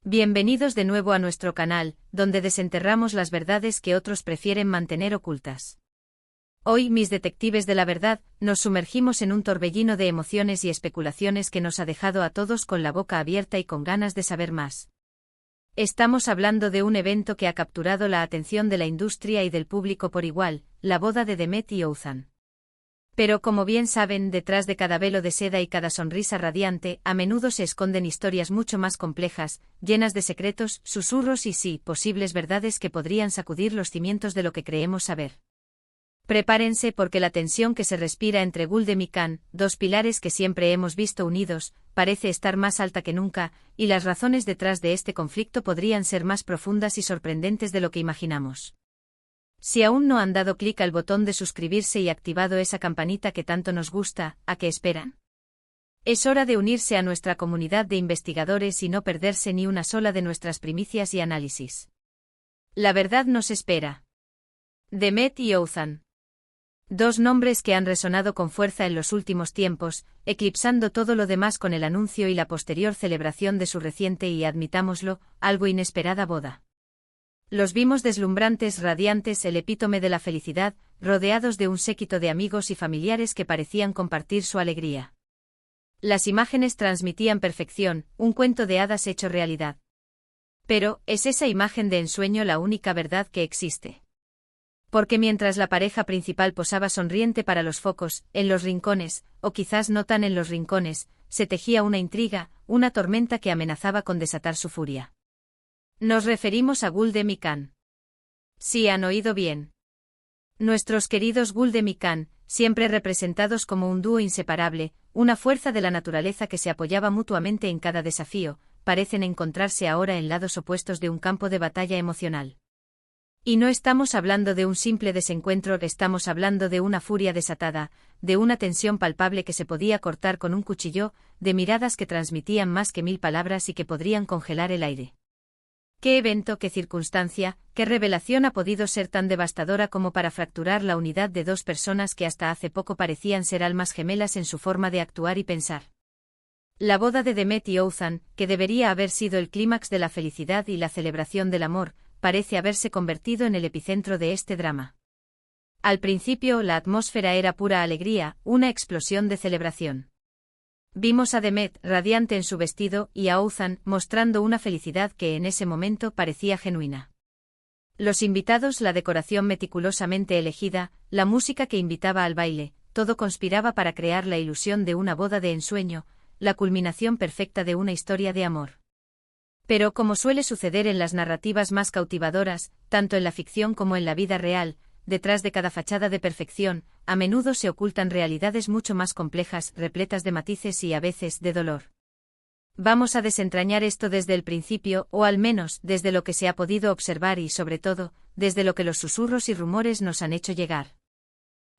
Bienvenidos de nuevo a nuestro canal, donde desenterramos las verdades que otros prefieren mantener ocultas. Hoy, mis detectives de la verdad, nos sumergimos en un torbellino de emociones y especulaciones que nos ha dejado a todos con la boca abierta y con ganas de saber más. Estamos hablando de un evento que ha capturado la atención de la industria y del público por igual, la boda de Demet y Oğuzhan. Pero como bien saben, detrás de cada velo de seda y cada sonrisa radiante, a menudo se esconden historias mucho más complejas, llenas de secretos, susurros y sí, posibles verdades que podrían sacudir los cimientos de lo que creemos saber. Prepárense porque la tensión que se respira entre Gülden y Can, dos pilares que siempre hemos visto unidos, parece estar más alta que nunca, y las razones detrás de este conflicto podrían ser más profundas y sorprendentes de lo que imaginamos. Si aún no han dado clic al botón de suscribirse y activado esa campanita que tanto nos gusta, ¿a qué esperan? Es hora de unirse a nuestra comunidad de investigadores y no perderse ni una sola de nuestras primicias y análisis. La verdad nos espera. Demet y Oğuzhan. Dos nombres que han resonado con fuerza en los últimos tiempos, eclipsando todo lo demás con el anuncio y la posterior celebración de su reciente y, admitámoslo, algo inesperada boda. Los vimos deslumbrantes, radiantes, el epítome de la felicidad, rodeados de un séquito de amigos y familiares que parecían compartir su alegría. Las imágenes transmitían perfección, un cuento de hadas hecho realidad. Pero, ¿es esa imagen de ensueño la única verdad que existe? Porque mientras la pareja principal posaba sonriente para los focos, en los rincones, o quizás no tan en los rincones, se tejía una intriga, una tormenta que amenazaba con desatar su furia. Nos referimos a Gülden y Can. Sí, han oído bien. Nuestros queridos Gülden y Can, siempre representados como un dúo inseparable, una fuerza de la naturaleza que se apoyaba mutuamente en cada desafío, parecen encontrarse ahora en lados opuestos de un campo de batalla emocional. Y no estamos hablando de un simple desencuentro, estamos hablando de una furia desatada, de una tensión palpable que se podía cortar con un cuchillo, de miradas que transmitían más que 1000 palabras y que podrían congelar el aire. ¿Qué evento, qué circunstancia, qué revelación ha podido ser tan devastadora como para fracturar la unidad de dos personas que hasta hace poco parecían ser almas gemelas en su forma de actuar y pensar? La boda de Demet y Oğuzhan, que debería haber sido el clímax de la felicidad y la celebración del amor, parece haberse convertido en el epicentro de este drama. Al principio, la atmósfera era pura alegría, una explosión de celebración. Vimos a Demet, radiante en su vestido, y a Oğuzhan, mostrando una felicidad que en ese momento parecía genuina. Los invitados, la decoración meticulosamente elegida, la música que invitaba al baile, todo conspiraba para crear la ilusión de una boda de ensueño, la culminación perfecta de una historia de amor. Pero como suele suceder en las narrativas más cautivadoras, tanto en la ficción como en la vida real, detrás de cada fachada de perfección, a menudo se ocultan realidades mucho más complejas, repletas de matices y a veces de dolor. Vamos a desentrañar esto desde el principio, o al menos desde lo que se ha podido observar y, sobre todo, desde lo que los susurros y rumores nos han hecho llegar.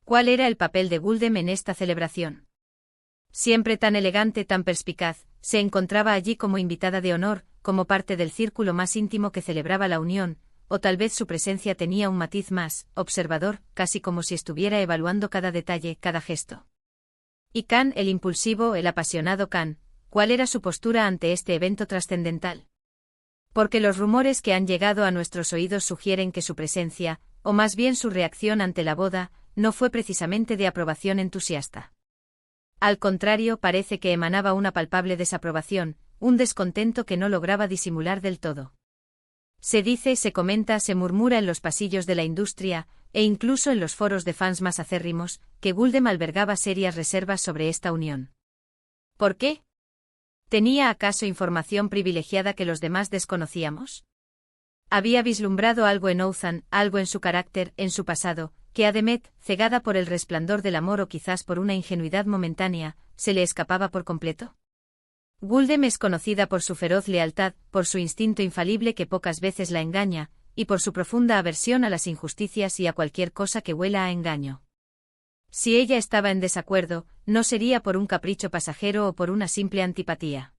¿Cuál era el papel de Gülden en esta celebración? Siempre tan elegante, tan perspicaz, se encontraba allí como invitada de honor, como parte del círculo más íntimo que celebraba la unión, o tal vez su presencia tenía un matiz más observador, casi como si estuviera evaluando cada detalle, cada gesto. Y Can, el impulsivo, el apasionado Can, ¿cuál era su postura ante este evento trascendental? Porque los rumores que han llegado a nuestros oídos sugieren que su presencia, o más bien su reacción ante la boda, no fue precisamente de aprobación entusiasta. Al contrario, parece que emanaba una palpable desaprobación, un descontento que no lograba disimular del todo. Se dice, se comenta, se murmura en los pasillos de la industria, e incluso en los foros de fans más acérrimos, que Gülden albergaba serias reservas sobre esta unión. ¿Por qué? ¿Tenía acaso información privilegiada que los demás desconocíamos? Había vislumbrado algo en Oğuzhan, algo en su carácter, en su pasado, que a Demet, cegada por el resplandor del amor o quizás por una ingenuidad momentánea, se le escapaba por completo. Gülden es conocida por su feroz lealtad, por su instinto infalible que pocas veces la engaña, y por su profunda aversión a las injusticias y a cualquier cosa que huela a engaño. Si ella estaba en desacuerdo, no sería por un capricho pasajero o por una simple antipatía.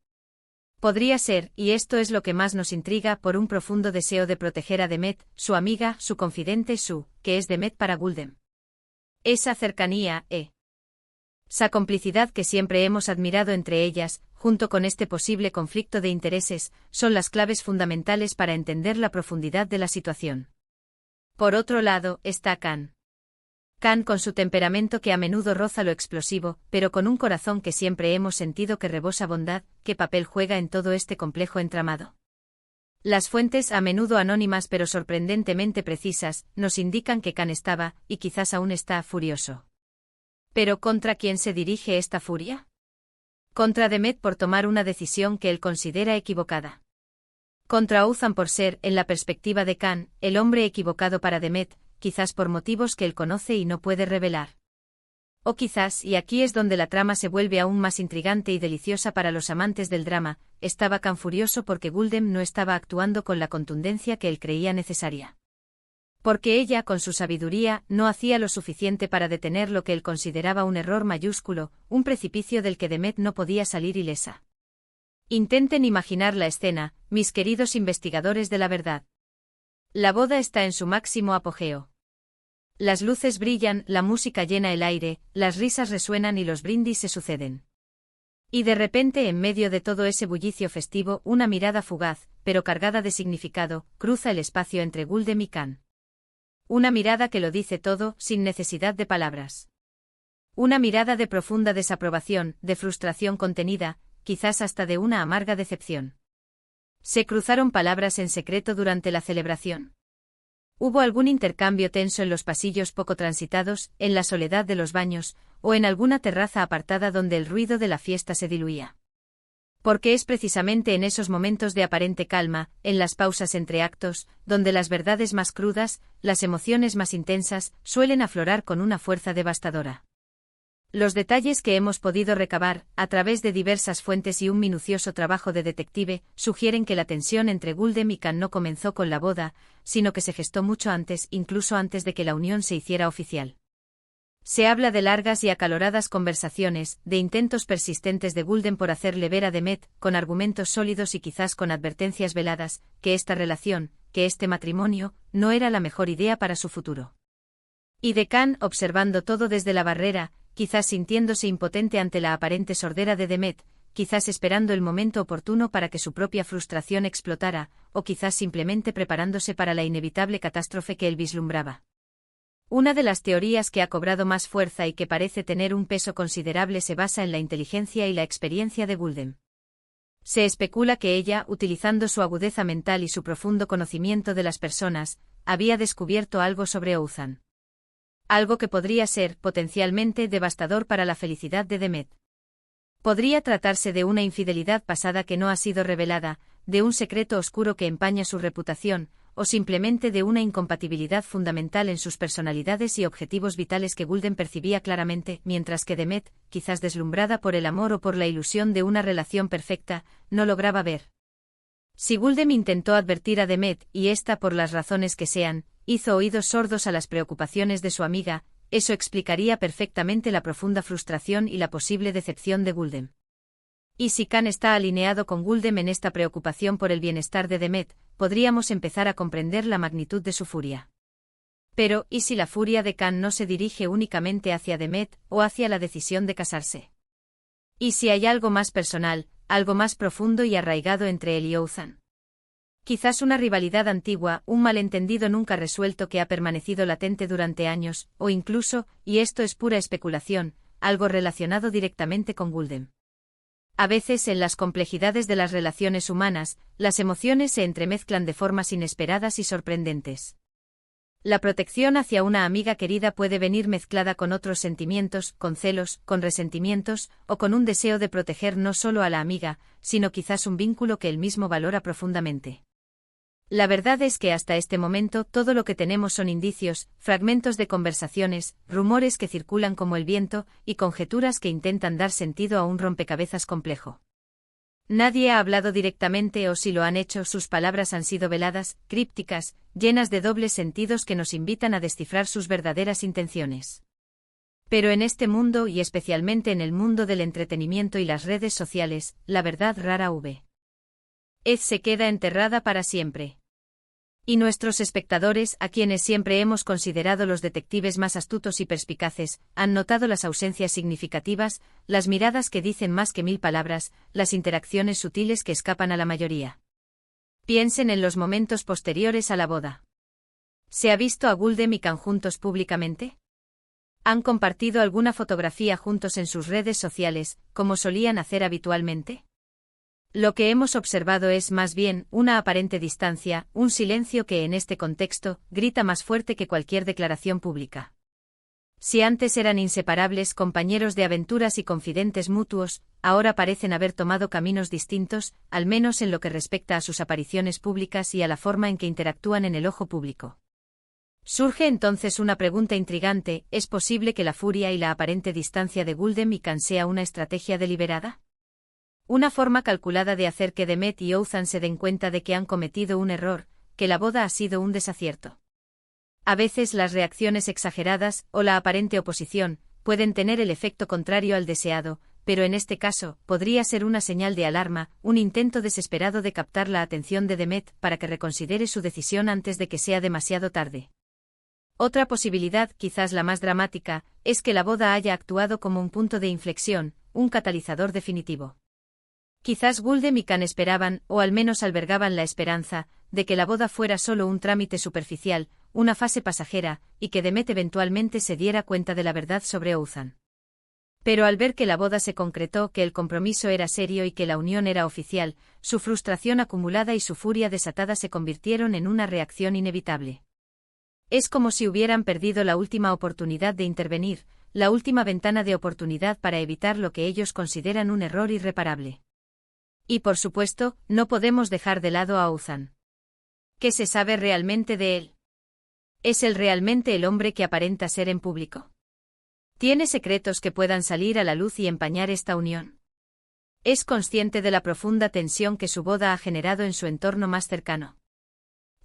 Podría ser, y esto es lo que más nos intriga, por un profundo deseo de proteger a Demet, su amiga, su confidente, que es Demet para Gülden. Esa cercanía, esa complicidad que siempre hemos admirado entre ellas, junto con este posible conflicto de intereses, son las claves fundamentales para entender la profundidad de la situación. Por otro lado, está Khan. Khan, con su temperamento que a menudo roza lo explosivo, pero con un corazón que siempre hemos sentido que rebosa bondad, ¿qué papel juega en todo este complejo entramado? Las fuentes, a menudo anónimas pero sorprendentemente precisas, nos indican que Khan estaba, y quizás aún está, furioso. ¿Pero contra quién se dirige esta furia? Contra Demet por tomar una decisión que él considera equivocada. Contra Othan por ser, en la perspectiva de Khan, el hombre equivocado para Demet, quizás por motivos que él conoce y no puede revelar. O quizás, y aquí es donde la trama se vuelve aún más intrigante y deliciosa para los amantes del drama, estaba Khan furioso porque Guldem no estaba actuando con la contundencia que él creía necesaria. Porque ella, con su sabiduría, no hacía lo suficiente para detener lo que él consideraba un error mayúsculo, un precipicio del que Demet no podía salir ilesa. Intenten imaginar la escena, mis queridos investigadores de la verdad. La boda está en su máximo apogeo. Las luces brillan, la música llena el aire, las risas resuenan y los brindis se suceden. Y de repente, en medio de todo ese bullicio festivo, una mirada fugaz, pero cargada de significado, cruza el espacio entre Guldem y Khan. Una mirada que lo dice todo, sin necesidad de palabras. Una mirada de profunda desaprobación, de frustración contenida, quizás hasta de una amarga decepción. ¿Se cruzaron palabras en secreto durante la celebración? ¿Hubo algún intercambio tenso en los pasillos poco transitados, en la soledad de los baños, o en alguna terraza apartada donde el ruido de la fiesta se diluía? Porque es precisamente en esos momentos de aparente calma, en las pausas entre actos, donde las verdades más crudas, las emociones más intensas, suelen aflorar con una fuerza devastadora. Los detalles que hemos podido recabar, a través de diversas fuentes y un minucioso trabajo de detective, sugieren que la tensión entre Guldem y Khan no comenzó con la boda, sino que se gestó mucho antes, incluso antes de que la unión se hiciera oficial. Se habla de largas y acaloradas conversaciones, de intentos persistentes de Guldem por hacerle ver a Demet, con argumentos sólidos y quizás con advertencias veladas, que esta relación, que este matrimonio, no era la mejor idea para su futuro. Y de Khan, observando todo desde la barrera, quizás sintiéndose impotente ante la aparente sordera de Demet, quizás esperando el momento oportuno para que su propia frustración explotara, o quizás simplemente preparándose para la inevitable catástrofe que él vislumbraba. Una de las teorías que ha cobrado más fuerza y que parece tener un peso considerable se basa en la inteligencia y la experiencia de Guldem. Se especula que ella, utilizando su agudeza mental y su profundo conocimiento de las personas, había descubierto algo sobre Othan. Algo que podría ser, potencialmente, devastador para la felicidad de Demet. Podría tratarse de una infidelidad pasada que no ha sido revelada, de un secreto oscuro que empaña su reputación, o simplemente de una incompatibilidad fundamental en sus personalidades y objetivos vitales que Guldem percibía claramente, mientras que Demet, quizás deslumbrada por el amor o por la ilusión de una relación perfecta, no lograba ver. Si Guldem intentó advertir a Demet, y ésta, por las razones que sean, hizo oídos sordos a las preocupaciones de su amiga, eso explicaría perfectamente la profunda frustración y la posible decepción de Guldem. Y si Khan está alineado con Guldem en esta preocupación por el bienestar de Demet, podríamos empezar a comprender la magnitud de su furia. Pero, ¿y si la furia de Khan no se dirige únicamente hacia Demet, o hacia la decisión de casarse? ¿Y si hay algo más personal, algo más profundo y arraigado entre él y Othan? Quizás una rivalidad antigua, un malentendido nunca resuelto que ha permanecido latente durante años, o incluso, y esto es pura especulación, algo relacionado directamente con Guldem. A veces en las complejidades de las relaciones humanas, las emociones se entremezclan de formas inesperadas y sorprendentes. La protección hacia una amiga querida puede venir mezclada con otros sentimientos, con celos, con resentimientos, o con un deseo de proteger no solo a la amiga, sino quizás un vínculo que él mismo valora profundamente. La verdad es que hasta este momento todo lo que tenemos son indicios, fragmentos de conversaciones, rumores que circulan como el viento, y conjeturas que intentan dar sentido a un rompecabezas complejo. Nadie ha hablado directamente o si lo han hecho sus palabras han sido veladas, crípticas, llenas de dobles sentidos que nos invitan a descifrar sus verdaderas intenciones. Pero en este mundo y especialmente en el mundo del entretenimiento y las redes sociales, la verdad rara vez se queda enterrada para siempre. Y nuestros espectadores, a quienes siempre hemos considerado los detectives más astutos y perspicaces, han notado las ausencias significativas, las miradas que dicen más que 1000 palabras, las interacciones sutiles que escapan a la mayoría. Piensen en los momentos posteriores a la boda. ¿Se ha visto a Guldem y Can juntos públicamente? ¿Han compartido alguna fotografía juntos en sus redes sociales, como solían hacer habitualmente? Lo que hemos observado es más bien una aparente distancia, un silencio que en este contexto grita más fuerte que cualquier declaración pública. Si antes eran inseparables compañeros de aventuras y confidentes mutuos, ahora parecen haber tomado caminos distintos, al menos en lo que respecta a sus apariciones públicas y a la forma en que interactúan en el ojo público. Surge entonces una pregunta intrigante: ¿es posible que la furia y la aparente distancia de Guldem y Can sea una estrategia deliberada? Una forma calculada de hacer que Demet y Othan se den cuenta de que han cometido un error, que la boda ha sido un desacierto. A veces las reacciones exageradas, o la aparente oposición, pueden tener el efecto contrario al deseado, pero en este caso, podría ser una señal de alarma, un intento desesperado de captar la atención de Demet para que reconsidere su decisión antes de que sea demasiado tarde. Otra posibilidad, quizás la más dramática, es que la boda haya actuado como un punto de inflexión, un catalizador definitivo. Quizás Guldem y Can esperaban, o al menos albergaban la esperanza, de que la boda fuera solo un trámite superficial, una fase pasajera, y que Demet eventualmente se diera cuenta de la verdad sobre Othan. Pero al ver que la boda se concretó, que el compromiso era serio y que la unión era oficial, su frustración acumulada y su furia desatada se convirtieron en una reacción inevitable. Es como si hubieran perdido la última oportunidad de intervenir, la última ventana de oportunidad para evitar lo que ellos consideran un error irreparable. Y por supuesto, no podemos dejar de lado a Othan. ¿Qué se sabe realmente de él? ¿Es él realmente el hombre que aparenta ser en público? ¿Tiene secretos que puedan salir a la luz y empañar esta unión? ¿Es consciente de la profunda tensión que su boda ha generado en su entorno más cercano?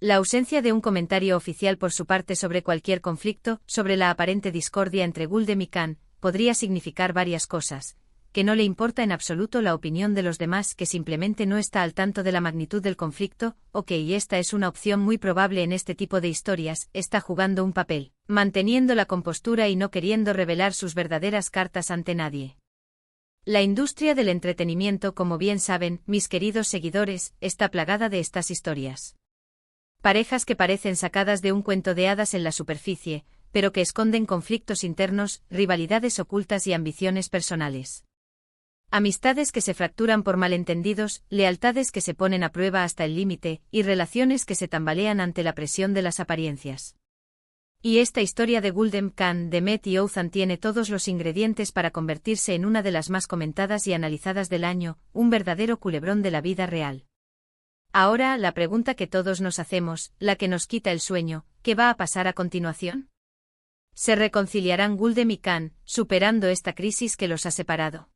La ausencia de un comentario oficial por su parte sobre cualquier conflicto, sobre la aparente discordia entre Guldem y Can, podría significar varias cosas: que no le importa en absoluto la opinión de los demás, que simplemente no está al tanto de la magnitud del conflicto, o que, y esta es una opción muy probable en este tipo de historias, está jugando un papel, manteniendo la compostura y no queriendo revelar sus verdaderas cartas ante nadie. La industria del entretenimiento, como bien saben, mis queridos seguidores, está plagada de estas historias. Parejas que parecen sacadas de un cuento de hadas en la superficie, pero que esconden conflictos internos, rivalidades ocultas y ambiciones personales. Amistades que se fracturan por malentendidos, lealtades que se ponen a prueba hasta el límite, y relaciones que se tambalean ante la presión de las apariencias. Y esta historia de Guldem, Can, Demet y Othan tiene todos los ingredientes para convertirse en una de las más comentadas y analizadas del año, un verdadero culebrón de la vida real. Ahora, la pregunta que todos nos hacemos, la que nos quita el sueño: ¿qué va a pasar a continuación? ¿Se reconciliarán Guldem y Can, superando esta crisis que los ha separado?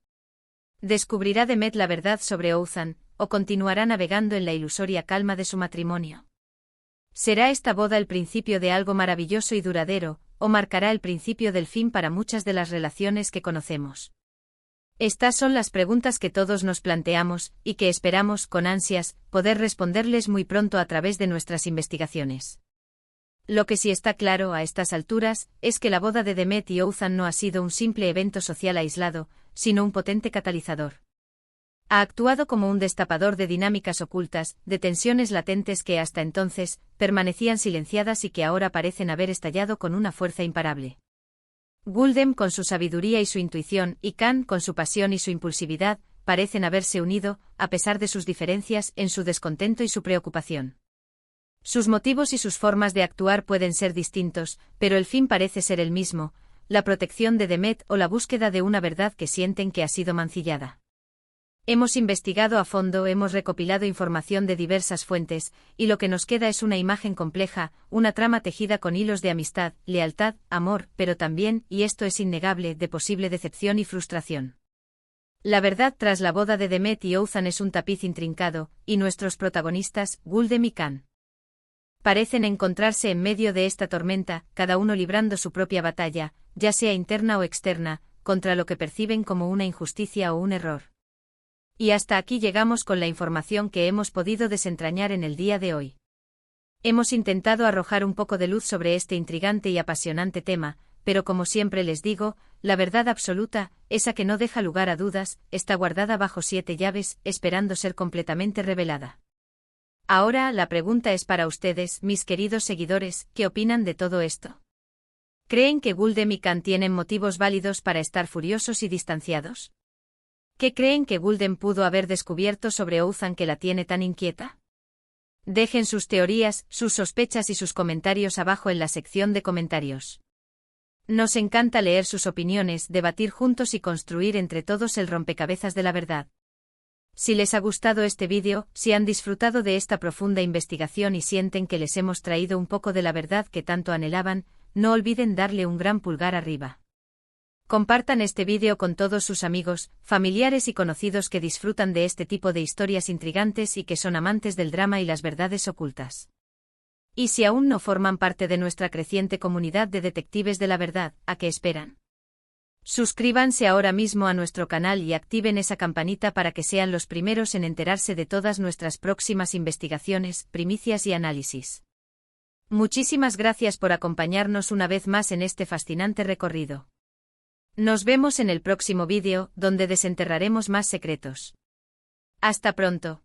¿Descubrirá Demet la verdad sobre Othan, o continuará navegando en la ilusoria calma de su matrimonio? ¿Será esta boda el principio de algo maravilloso y duradero, o marcará el principio del fin para muchas de las relaciones que conocemos? Estas son las preguntas que todos nos planteamos, y que esperamos, con ansias, poder responderles muy pronto a través de nuestras investigaciones. Lo que sí está claro a estas alturas, es que la boda de Demet y Othan no ha sido un simple evento social aislado, sino un potente catalizador. Ha actuado como un destapador de dinámicas ocultas, de tensiones latentes que hasta entonces permanecían silenciadas y que ahora parecen haber estallado con una fuerza imparable. Guldem, con su sabiduría y su intuición, y Can, con su pasión y su impulsividad, parecen haberse unido, a pesar de sus diferencias, en su descontento y su preocupación. Sus motivos y sus formas de actuar pueden ser distintos, pero el fin parece ser el mismo: la protección de Demet o la búsqueda de una verdad que sienten que ha sido mancillada. Hemos investigado a fondo, hemos recopilado información de diversas fuentes, y lo que nos queda es una imagen compleja, una trama tejida con hilos de amistad, lealtad, amor, pero también, y esto es innegable, de posible decepción y frustración. La verdad tras la boda de Demet y Othan es un tapiz intrincado, y nuestros protagonistas, Guldem y Can, parecen encontrarse en medio de esta tormenta, cada uno librando su propia batalla, ya sea interna o externa, contra lo que perciben como una injusticia o un error. Y hasta aquí llegamos con la información que hemos podido desentrañar en el día de hoy. Hemos intentado arrojar un poco de luz sobre este intrigante y apasionante tema, pero como siempre les digo, la verdad absoluta, esa que no deja lugar a dudas, está guardada bajo 7 llaves, esperando ser completamente revelada. Ahora, la pregunta es para ustedes, mis queridos seguidores, ¿qué opinan de todo esto? ¿Creen que Guldem y Khan tienen motivos válidos para estar furiosos y distanciados? ¿Qué creen que Guldem pudo haber descubierto sobre Ouzan que la tiene tan inquieta? Dejen sus teorías, sus sospechas y sus comentarios abajo en la sección de comentarios. Nos encanta leer sus opiniones, debatir juntos y construir entre todos el rompecabezas de la verdad. Si les ha gustado este vídeo, si han disfrutado de esta profunda investigación y sienten que les hemos traído un poco de la verdad que tanto anhelaban, no olviden darle un gran pulgar arriba. Compartan este vídeo con todos sus amigos, familiares y conocidos que disfrutan de este tipo de historias intrigantes y que son amantes del drama y las verdades ocultas. Y si aún no forman parte de nuestra creciente comunidad de detectives de la verdad, ¿a qué esperan? Suscríbanse ahora mismo a nuestro canal y activen esa campanita para que sean los primeros en enterarse de todas nuestras próximas investigaciones, primicias y análisis. Muchísimas gracias por acompañarnos una vez más en este fascinante recorrido. Nos vemos en el próximo vídeo, donde desenterraremos más secretos. Hasta pronto.